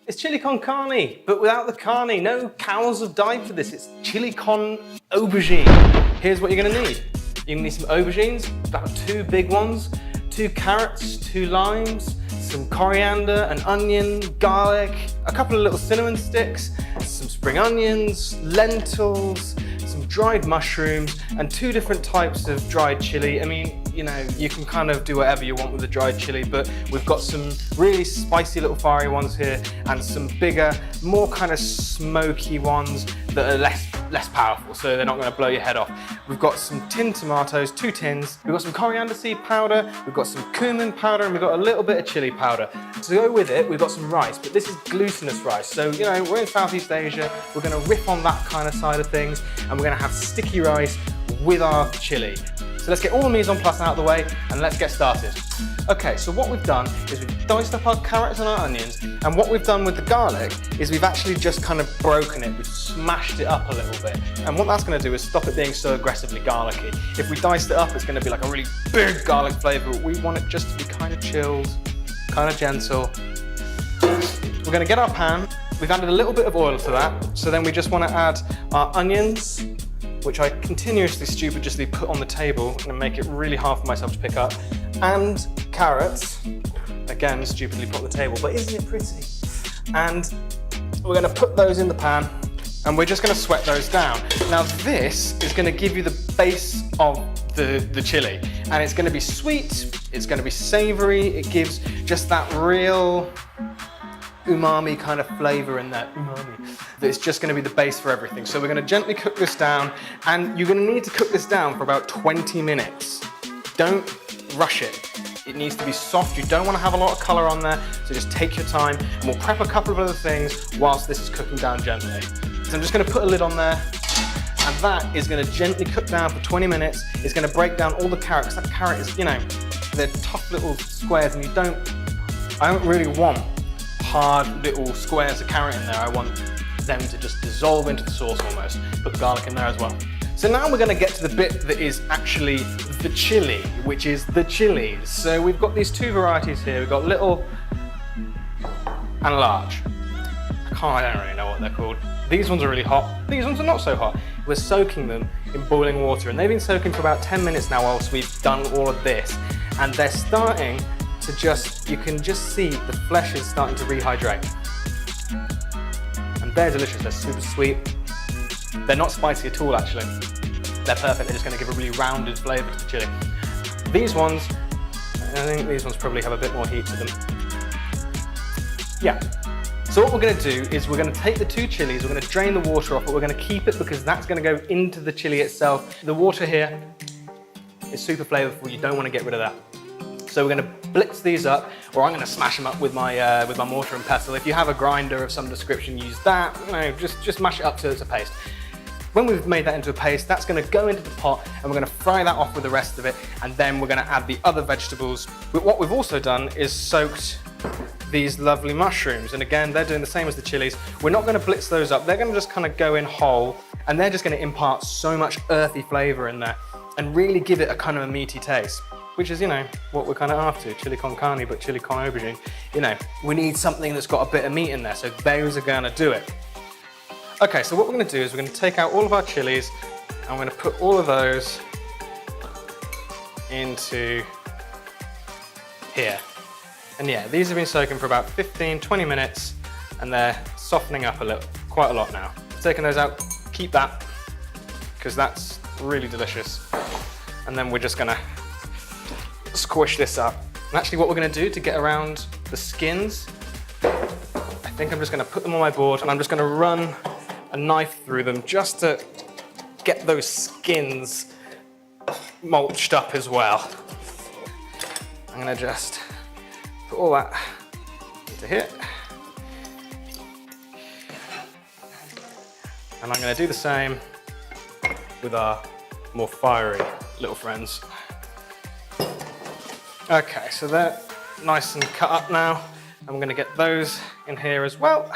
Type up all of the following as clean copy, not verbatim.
It's chili con carne, but without the carne. No cows have died for this. It's chili con aubergine. Here's what you're gonna need. You're gonna need some aubergines, about 2 big ones, 2 carrots, 2 limes, some coriander, an onion, garlic, a couple of little cinnamon sticks, some spring onions, lentils, some dried mushrooms, and 2 different types of dried chili. I mean, you know, you can kind of do whatever you want with the dried chili, but we've got some really spicy little fiery ones here and some bigger, more kind of smoky ones that are less powerful, so they're not going to blow your head off. We've got some tinned tomatoes, 2 tins. We've got some coriander seed powder. We've got some cumin powder, and we've got a little bit of chili powder. To go with it, we've got some rice, but this is glutinous rice. So, you know, we're in Southeast Asia. We're going to riff on that kind of side of things, and we're going to have sticky rice with our chili. So let's get all the mise en place out of the way and let's get started. Okay, so what we've done is we've diced up our carrots and our onions, and what we've done with the garlic is we've actually just kind of broken it, we've smashed it up a little bit. And what that's gonna do is stop it being so aggressively garlicky. If we diced it up, it's gonna be like a really big garlic flavor. We want it just to be kind of chilled, kind of gentle. We're gonna get our pan. We've added a little bit of oil to that. So then we just wanna add our onions, which I continuously stupidly put on the table and make it really hard for myself to pick up, and carrots, again stupidly put on the table, but isn't it pretty? And we're going to put those in the pan and we're just going to sweat those down. Now this is going to give you the base of the chili, and it's going to be sweet, it's going to be savory, it gives just that real umami kind of flavor in there, that's just going to be the base for everything. So we're going to gently cook this down, and you're going to need to cook this down for about 20 minutes. Don't rush it. It needs to be soft. You don't want to have a lot of color on there, so just take your time, and we'll prep a couple of other things whilst this is cooking down gently. So I'm just going to put a lid on there, and that is going to gently cook down for 20 minutes. It's going to break down all the carrots. That carrot is, you know, they're tough little squares, and I don't really want hard little squares of carrot in there. I want them to just dissolve into the sauce almost. Put the garlic in there as well. So now we're going to get to the bit that is actually the chili, which is the chilies. So we've got these 2 varieties here. We've got little and large. I don't really know what they're called. These ones are really hot. These ones are not so hot. We're soaking them in boiling water, and they've been soaking for about 10 minutes now whilst we've done all of this. And they're starting to you can just see the flesh is starting to rehydrate. And they're delicious, they're super sweet. They're not spicy at all actually. They're perfect, they're just gonna give a really rounded flavor to the chili. These ones, I think these ones probably have a bit more heat to them. Yeah. So what we're gonna do is we're gonna take the 2 chilies, we're gonna drain the water off, but we're gonna keep it because that's gonna go into the chili itself. The water here is super flavorful, you don't wanna get rid of that. So we're going to blitz these up, or I'm going to smash them up with my mortar and pestle. If you have a grinder of some description, use that. You know, just mash it up till it's a paste. When we've made that into a paste, that's going to go into the pot, and we're going to fry that off with the rest of it, and then we're going to add the other vegetables. But what we've also done is soaked these lovely mushrooms, and again, they're doing the same as the chilies. We're not going to blitz those up. They're going to just kind of go in whole, and they're just going to impart so much earthy flavor in there, and really give it a kind of a meaty taste. Which is, you know, what we're kind of after, chili con carne, but chili con aubergine. You know, we need something that's got a bit of meat in there, so those are gonna do it. Okay, so what we're gonna do is we're gonna take out all of our chilies, and we're gonna put all of those into here. And yeah, these have been soaking for about 15, 20 minutes, and they're softening up quite a lot now. Taking those out, keep that, because that's really delicious. And then we're just gonna squish this up. And actually what we're going to do to get around the skins, I think I'm just going to put them on my board, and I'm just going to run a knife through them just to get those skins mulched up as well. I'm going to just put all that into here. And I'm going to do the same with our more fiery little friends. Okay, so they're nice and cut up now, and we're going to get those in here as well.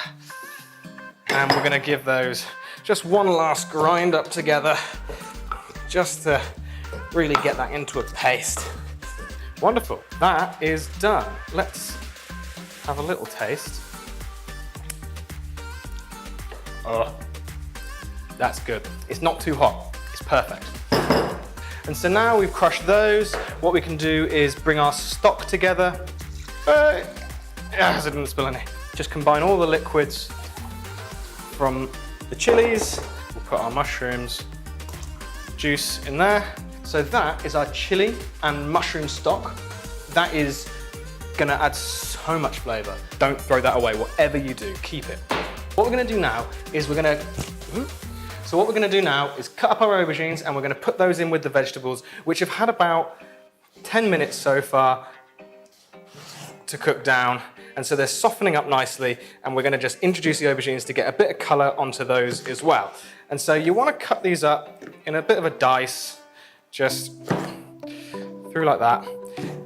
And we're going to give those just one last grind up together, just to really get that into a paste. Wonderful, that is done. Let's have a little taste. Oh, that's good. It's not too hot, it's perfect. And so now we've crushed those, what we can do is bring our stock together. I didn't spill any. Just combine all the liquids from the chilies. We'll put our mushrooms juice in there. So that is our chili and mushroom stock. That is gonna add so much flavor. Don't throw that away, whatever you do, keep it. What we're gonna do now is cut up our aubergines and we're gonna put those in with the vegetables, which have had about 10 minutes so far to cook down. And so they're softening up nicely, and we're gonna just introduce the aubergines to get a bit of color onto those as well. And so you wanna cut these up in a bit of a dice, just through like that,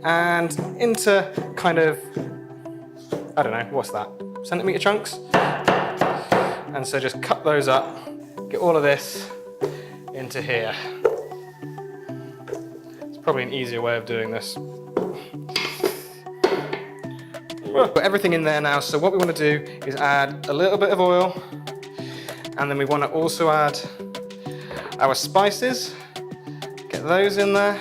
and into kind of, I don't know, what's that, centimeter chunks? And so just cut those up, get all of this into here. It's probably an easier way of doing this. Put everything in there now, so what we want to do is add a little bit of oil, and then we want to also add our spices, get those in there,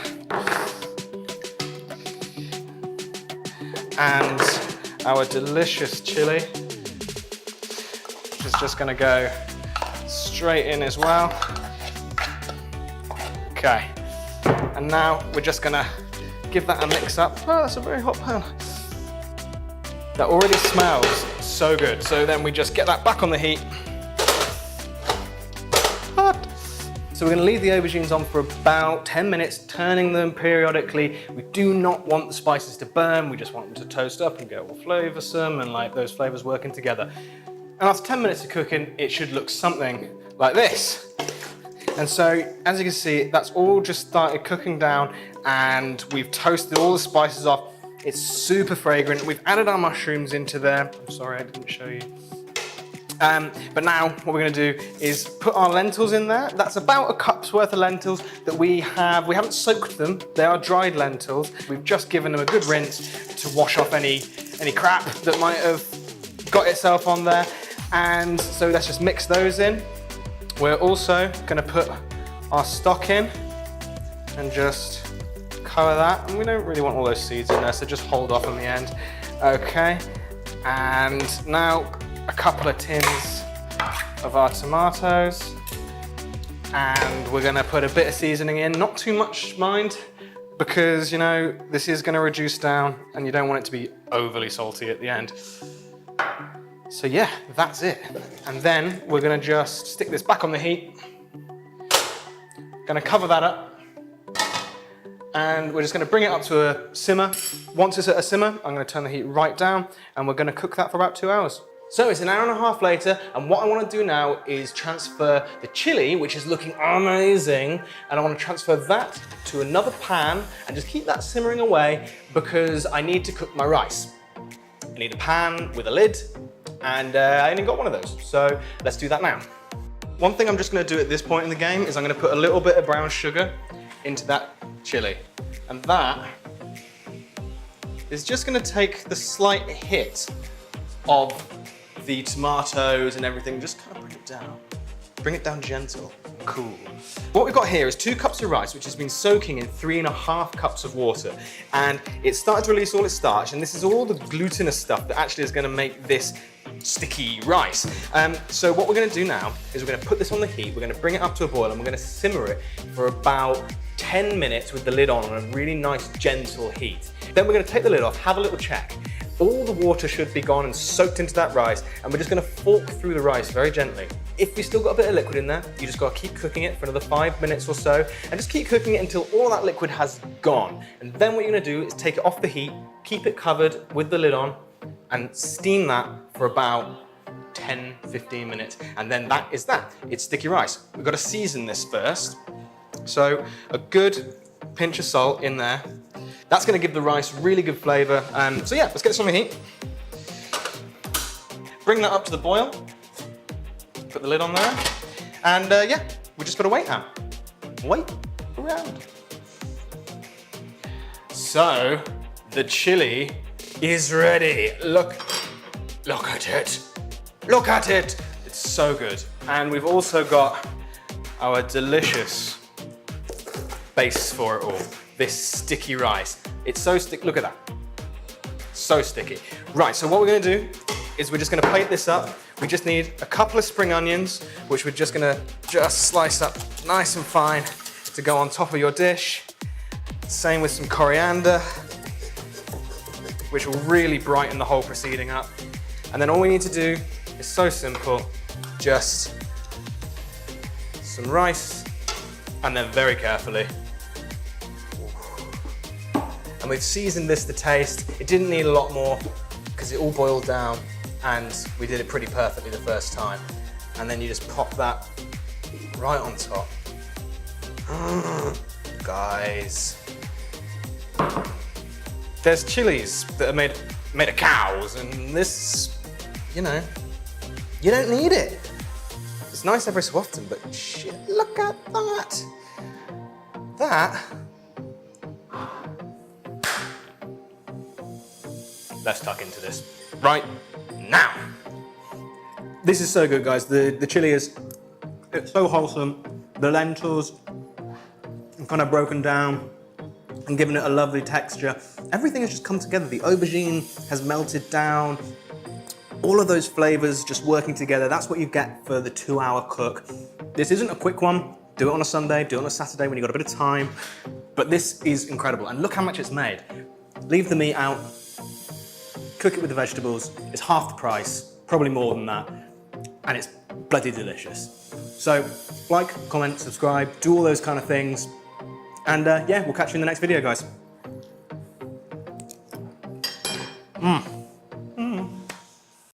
and our delicious chili, which is just going to go straight in as well. Okay, and now we're just going to give that a mix up. Oh, that's a very hot pan. That already smells so good. So then we just get that back on the heat. Hot. So we're gonna leave the aubergines on for about 10 minutes, turning them periodically. We do not want the spices to burn. We just want them to toast up and get all flavoursome and like those flavours working together. And after 10 minutes of cooking, it should look something like this. And so, as you can see, that's all just started cooking down, and we've toasted all the spices off. It's super fragrant. We've added our mushrooms into there. I'm sorry I didn't show you. But now what we're gonna do is put our lentils in there. That's about a cup's worth of lentils that we haven't soaked them. They are dried lentils. We've just given them a good rinse to wash off any crap that might have got itself on there. And so let's just mix those in. We're also gonna put our stock in and just cover that, and we don't really want all those seeds in there, so just hold off on the end. Okay, and now a couple of tins of our tomatoes, and we're gonna put a bit of seasoning in, not too much, mind, because you know this is gonna reduce down and you don't want it to be overly salty at the end. So yeah, that's it. And then we're gonna just stick this back on the heat, gonna cover that up, and we're just going to bring it up to a simmer. Once it's at a simmer, I'm going to turn the heat right down, and we're going to cook that for about 2 hours. So it's an hour and a half later, and what I want to do now is transfer the chili, which is looking amazing, and I want to transfer that to another pan and just keep that simmering away because I need to cook my rice. I need a pan with a lid, and I only got one of those, so let's do that now. One thing I'm just going to do at this point in the game is I'm going to put a little bit of brown sugar into that chili, and that is just going to take the slight hit of the tomatoes and everything, just kind of bring it down gentle, cool. What we've got here is 2 cups of rice, which has been soaking in 3.5 cups of water, and it's started to release all its starch, and this is all the glutinous stuff that actually is going to make this sticky rice. So what we're going to do now is we're going to put this on the heat, we're going to bring it up to a boil, and we're going to simmer it for about 10 minutes with the lid on a really nice gentle heat. Then we're going to take the lid off, have a little check. All the water should be gone and soaked into that rice, and we're just going to fork through the rice very gently. If you've still got a bit of liquid in there, you just got to keep cooking it for another 5 minutes or so, and just keep cooking it until all that liquid has gone. And then what you're going to do is take it off the heat, keep it covered with the lid on, and steam that for about 10-15 minutes, and then that is that. It's sticky rice. We've got to season this first. So a good pinch of salt in there. That's going to give the rice really good flavour. So yeah, let's get this on the heat. Bring that up to the boil. Put the lid on there. And yeah, we just got to wait now. Wait around. So the chili is ready. Look at it. Look at it. The It's so good. And we've also got our delicious base for it all. This sticky rice. It's so sticky, look at that. So sticky. Right, so what we're gonna do is we're just gonna plate this up. We just need a couple of spring onions, which we're just gonna slice up nice and fine to go on top of your dish. Same with some coriander, which will really brighten the whole proceeding up. And then all we need to do is so simple, just some rice, and then very carefully. And we've seasoned this to taste. It didn't need a lot more because it all boiled down and we did it pretty perfectly the first time. And then you just pop that right on top. Guys. There's chilies that are made of cows, and this, you know, you don't need it. It's nice every so often, but shit, look at that. Let's tuck into this right now. This is so good, guys. The chili it's so wholesome. The lentils are kind of broken down and giving it a lovely texture. Everything has just come together. The aubergine has melted down. All of those flavors just working together. That's what you get for the 2-hour cook. This isn't a quick one. Do it on a Sunday, do it on a Saturday when you've got a bit of time. But this is incredible. And look how much it's made. Leave the meat out, cook it with the vegetables. It's half the price, probably more than that. And it's bloody delicious. So like, comment, subscribe, do all those kind of things. And yeah, we'll catch you in the next video, guys.